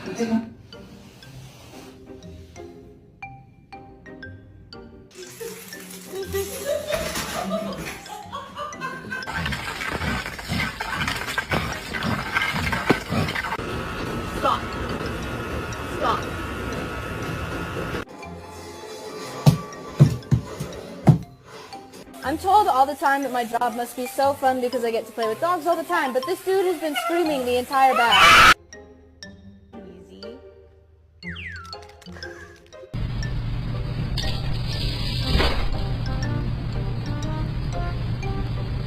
Stop. Stop. I'm told all the time that my job must be so fun because I get to play with dogs all the time, but this dude has been screaming the entire bath.